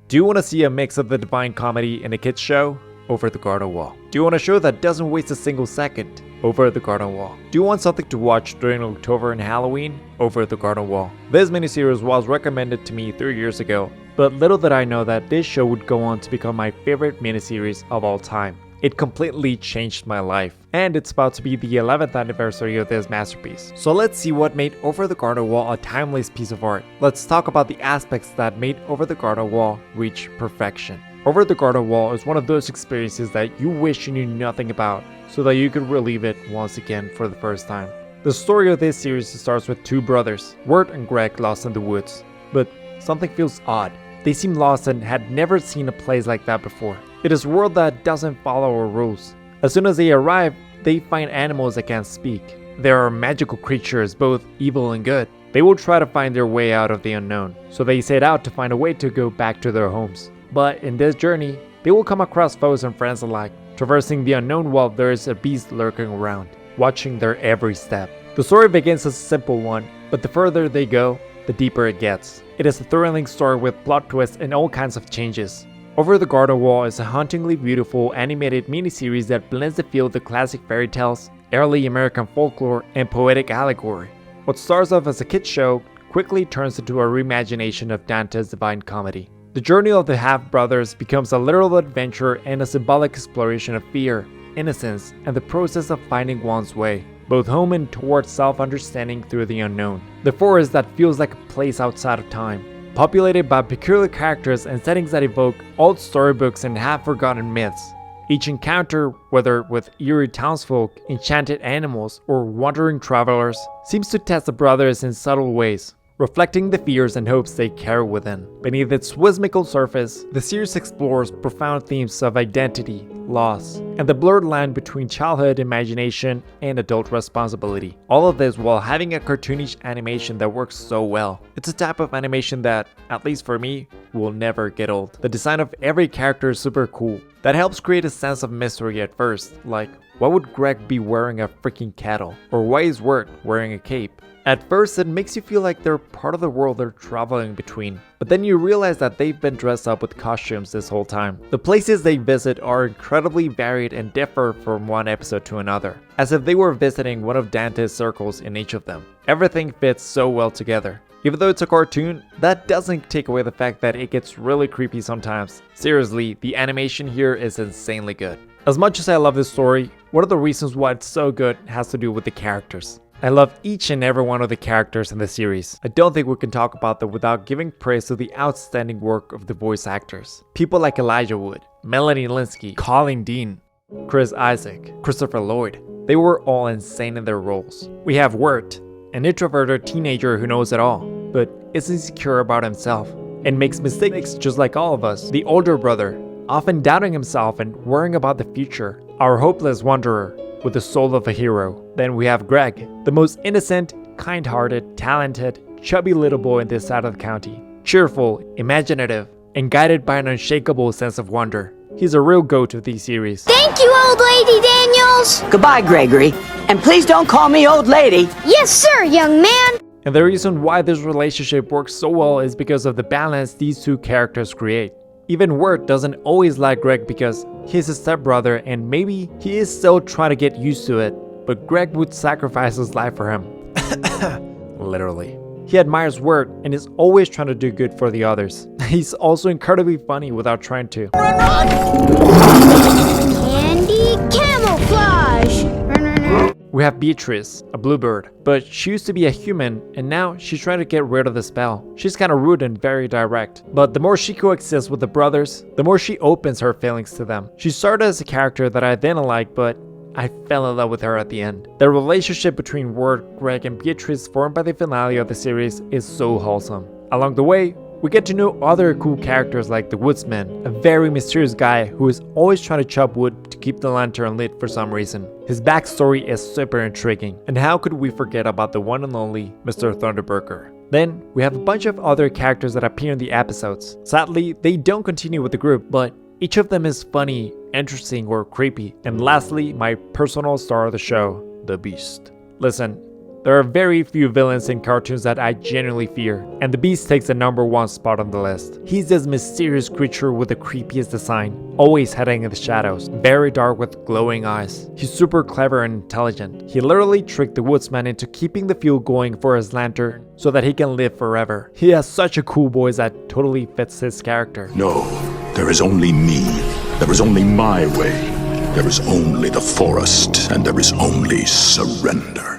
Do you want to see a mix of the Divine Comedy and a kids show? Over the Garden Wall. Do you want a show that doesn't waste a single second? Over the Garden Wall. Do you want something to watch during October and Halloween? Over the Garden Wall. This miniseries was recommended to me 3 years ago, but little did I know that this show would go on to become my favorite miniseries of all time. It completely changed my life, and it's about to be the 11th anniversary of this masterpiece. So let's see what made Over the Garden Wall a timeless piece of art. Let's talk about the aspects that made Over the Garden Wall reach perfection. Over the Garden Wall is one of those experiences that you wish you knew nothing about, so that you could relive it once again for the first time. The story of this series starts with two brothers, Wirt and Greg, lost in the woods. But something feels odd. They seem lost and had never seen a place like that before. It is a world that doesn't follow our rules. As soon as they arrive, they find animals that can't speak. There are magical creatures, both evil and good. They will try to find their way out of the unknown, so they set out to find a way to go back to their homes. But in this journey, they will come across foes and friends alike, traversing the unknown while there is a beast lurking around, watching their every step. The story begins as a simple one, but the further they go, the deeper it gets. It is a thrilling story with plot twists and all kinds of changes. Over the Garden Wall is a hauntingly beautiful animated miniseries that blends the feel of the classic fairy tales, early American folklore, and poetic allegory. What starts off as a kids show quickly turns into a reimagination of Dante's Divine Comedy. The journey of the half-brothers becomes a literal adventure and a symbolic exploration of fear, innocence, and the process of finding one's way, both home and towards self-understanding through the unknown. The forest that feels like a place outside of time, populated by peculiar characters and settings that evoke old storybooks and half-forgotten myths. Each encounter, whether with eerie townsfolk, enchanted animals, or wandering travelers, seems to test the brothers in subtle ways, reflecting the fears and hopes they carry within. Beneath its whimsical surface, the series explores profound themes of identity, loss, and the blurred line between childhood imagination and adult responsibility. All of this while having a cartoonish animation that works so well. It's a type of animation that, at least for me, will never get old. The design of every character is super cool. That helps create a sense of mystery at first, like, why would Greg be wearing a freaking kettle? Or why is Wirt wearing a cape? At first, it makes you feel like they're part of the world they're traveling between, but then you realize that they've been dressed up with costumes this whole time. The places they visit are incredibly varied and differ from one episode to another, as if they were visiting one of Dante's circles in each of them. Everything fits so well together. Even though it's a cartoon, that doesn't take away the fact that it gets really creepy sometimes. Seriously, the animation here is insanely good. As much as I love this story, one of the reasons why it's so good has to do with the characters. I love each and every one of the characters in the series. I don't think we can talk about them without giving praise to the outstanding work of the voice actors. People like Elijah Wood, Melanie Lynskey, Colleen Dean, Chris Isaak, Christopher Lloyd. They were all insane in their roles. We have Wirt, an introverted teenager who knows it all, but is insecure about himself and makes mistakes just like all of us. The older brother, often doubting himself and worrying about the future. Our hopeless wanderer, with the soul of a hero. Then we have Greg, the most innocent, kind-hearted, talented, chubby little boy in this side of the county. Cheerful, imaginative, and guided by an unshakable sense of wonder. He's a real goat of these series. Thank you, Old Lady Daniels! Goodbye, Gregory. And please don't call me old lady. Yes, sir, young man! And the reason why this relationship works so well is because of the balance these two characters create. Even Wirt doesn't always like Greg because he's his stepbrother and maybe he is still trying to get used to it, but Greg would sacrifice his life for him. Literally. He admires Wirt and is always trying to do good for the others. He's also incredibly funny without trying to. Candy camouflage! We have Beatrice, a bluebird, but she used to be a human and now she's trying to get rid of the spell. She's kind of rude and very direct, but the more she coexists with the brothers, the more she opens her feelings to them. She started as a character that I didn't like, but I fell in love with her at the end. The relationship between Wirt, Greg, and Beatrice formed by the finale of the series is so wholesome. Along the way, we get to know other cool characters like the Woodsman, a very mysterious guy who is always trying to chop wood to keep the lantern lit for some reason. His backstory is super intriguing, and how could we forget about the one and only Mr. Thunderburger? Then, we have a bunch of other characters that appear in the episodes. Sadly, they don't continue with the group, but each of them is funny, interesting, or creepy. And lastly, my personal star of the show, the Beast. Listen, There are very few villains in cartoons that I genuinely fear, and the Beast takes the #1 spot on the list. He's this mysterious creature with the creepiest design, always hiding in the shadows, very dark with glowing eyes. He's super clever and intelligent. He literally tricked the woodsman into keeping the fuel going for his lantern so that he can live forever. He has such a cool voice that totally fits his character. No, there is only me. There is only my way. There is only the forest, and there is only surrender.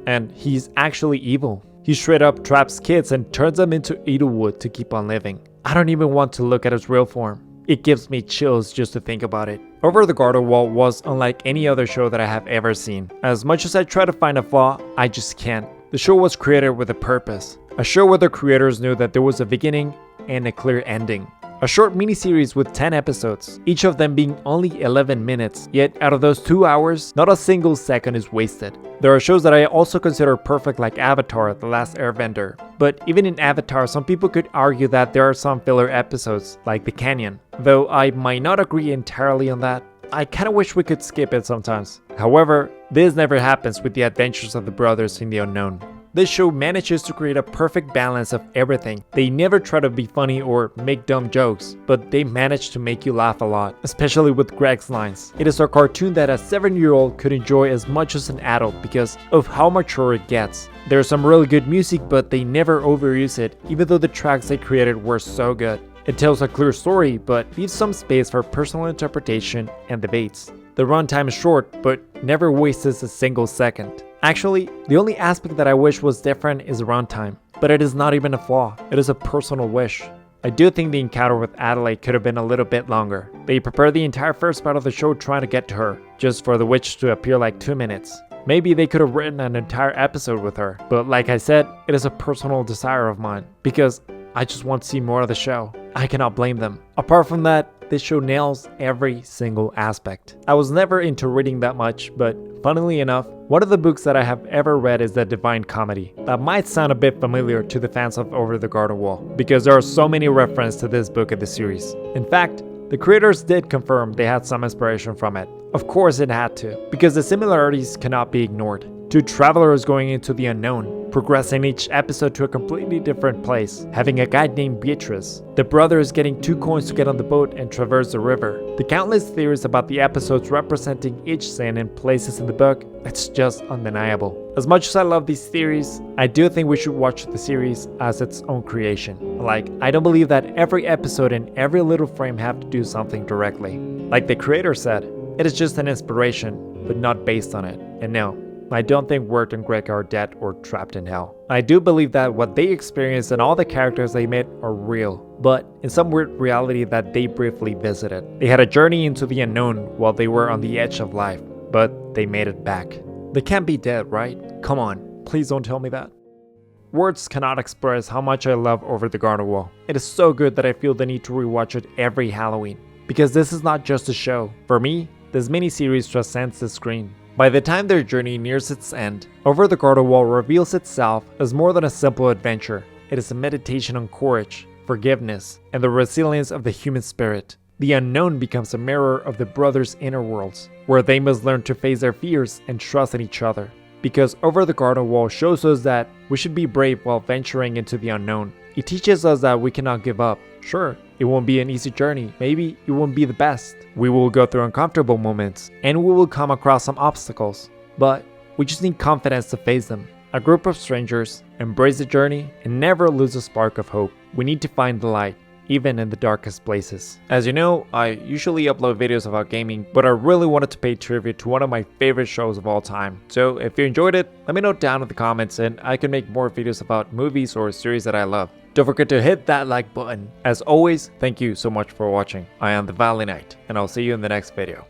And he's actually evil. He straight up traps kids and turns them into Edelwood to keep on living. I don't even want to look at his real form. It gives me chills just to think about it. Over the Garden Wall was unlike any other show that I have ever seen. As much as I try to find a flaw, I just can't. The show was created with a purpose. A show where the creators knew that there was a beginning and a clear ending. A short miniseries with 10 episodes, each of them being only 11 minutes, yet out of those 2 hours, not a single second is wasted. There are shows that I also consider perfect like Avatar: The Last Airbender, but even in Avatar some people could argue that there are some filler episodes, like The Canyon. Though I might not agree entirely on that, I kinda wish we could skip it sometimes. However, this never happens with the adventures of the brothers in the unknown. This show manages to create a perfect balance of everything. They never try to be funny or make dumb jokes, but they manage to make you laugh a lot, especially with Greg's lines. It is a cartoon that a 7-year-old could enjoy as much as an adult because of how mature it gets. There's some really good music, but they never overuse it, even though the tracks they created were so good. It tells a clear story, but leaves some space for personal interpretation and debates. The runtime is short, but never wastes a single second. Actually, the only aspect that I wish was different is the runtime, but it is not even a flaw, it is a personal wish. I do think the encounter with Adelaide could have been a little bit longer. They prepared the entire first part of the show trying to get to her, just for the witch to appear like 2 minutes. Maybe they could have written an entire episode with her, but like I said, it is a personal desire of mine, because I just want to see more of the show. I cannot blame them. Apart from that, this show nails every single aspect. I was never into reading that much, but funnily enough, one of the books that I have ever read is The Divine Comedy. That might sound a bit familiar to the fans of Over the Garden Wall, because there are so many references to this book in the series. In fact, the creators did confirm they had some inspiration from it. Of course it had to, because the similarities cannot be ignored. Two travelers going into the unknown, progressing each episode to a completely different place, having a guide named Beatrice, the brothers getting 2 coins to get on the boat and traverse the river, the countless theories about the episodes representing each scene and places in the book, it's just undeniable. As much as I love these theories, I do think we should watch the series as its own creation. Like, I don't believe that every episode and every little frame have to do something directly. Like the creator said, it is just an inspiration, but not based on it. And no, I don't think Wirt and Greg are dead or trapped in hell. I do believe that what they experienced and all the characters they met are real, but in some weird reality that they briefly visited. They had a journey into the unknown while they were on the edge of life, but they made it back. They can't be dead, right? Come on, please don't tell me that. Words cannot express how much I love Over the Garden Wall. It is so good that I feel the need to rewatch it every Halloween. Because this is not just a show. For me, this miniseries transcends the screen. By the time their journey nears its end, Over the Garden Wall reveals itself as more than a simple adventure. It is a meditation on courage, forgiveness, and the resilience of the human spirit. The unknown becomes a mirror of the brothers' inner worlds, where they must learn to face their fears and trust in each other. Because Over the Garden Wall shows us that we should be brave while venturing into the unknown. It teaches us that we cannot give up. Sure, it won't be an easy journey, maybe it won't be the best. We will go through uncomfortable moments, and we will come across some obstacles, but we just need confidence to face them. A group of strangers, embrace the journey, and never lose a spark of hope. We need to find the light, even in the darkest places. As you know, I usually upload videos about gaming, but I really wanted to pay tribute to one of my favorite shows of all time. So if you enjoyed it, let me know down in the comments and I can make more videos about movies or series that I love. Don't forget to hit that like button. As always, thank you so much for watching. I am the Valley Knight, and I'll see you in the next video.